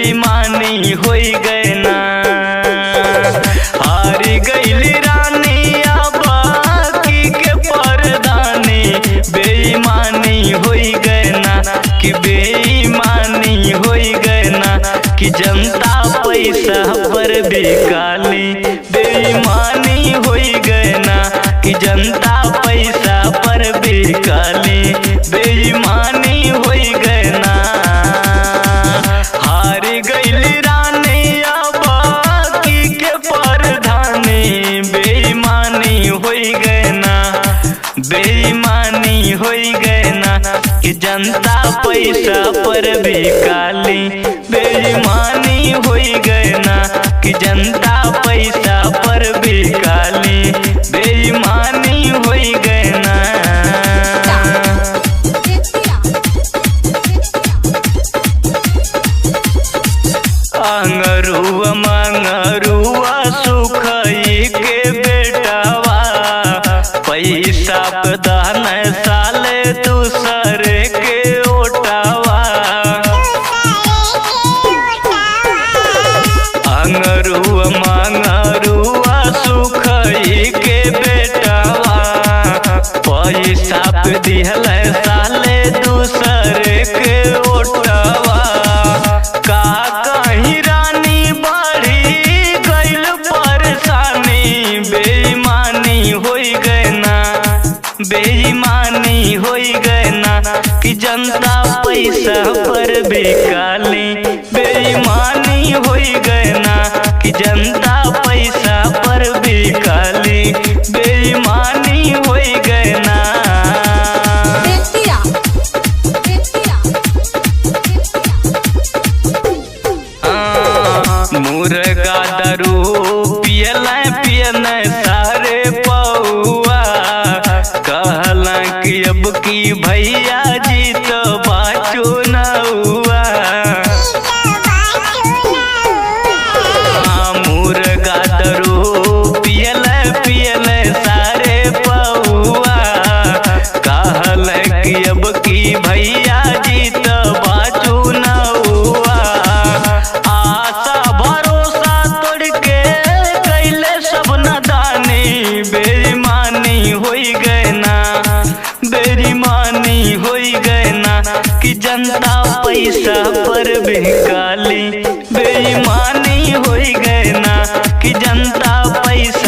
बेईमानी होई गए ना। हारी गईली रानी बाकी के परदानी, बेईमानी होई गए ना कि बेईमानी होई गए ना कि जनता पैसा पर बिकाली, बेईमानी होई गए ना कि जनता पैसा पर बिकाली, बेईमानी होई गए ना। हारी गईली रानी बाकी के परधानी, बेईमानी होई गए ना, बेईमानी होई गए ना कि जनता पैसा पर बिकाली, बेईमानी होई गए ना कि जनता पैसा पर बिकाली, बेईमानी होई गए ना। अंगरुआ मंगरुआ सुखई के बेटावा, पैसा दान साले दूसरे के ओटावा। अंगरुआ मंगरुआ सुखई के बेटावा, पैसा दिहल साले दूसरे के ओटावा। का कहीं रानी बढ़ी गईल परेशानी, बेईमानी होई गए ना, बेईमानी होई गए ना कि जनता पैसा पर बिकाली, बेईमानी होई गए ना कि जनता पैसा पर बिकाली, बेईमानी होई गए ना। मुर्गा दारू पियल पियन सारे पौआ, कहल कि अब की भैया जी तो बाचो नौआ। मुर्गा दारू पियल पियल सारे पौआ, कहल कि अब की भैया जी तो बाचो नौआ। आशा भरोसा तोड़ के कैले सब नदानी, बेईमानी होई गए ना, बेईमानी होई गए ना कि जनता पैसा पर बिकाली, बेईमानी होई गए ना कि जनता पैसा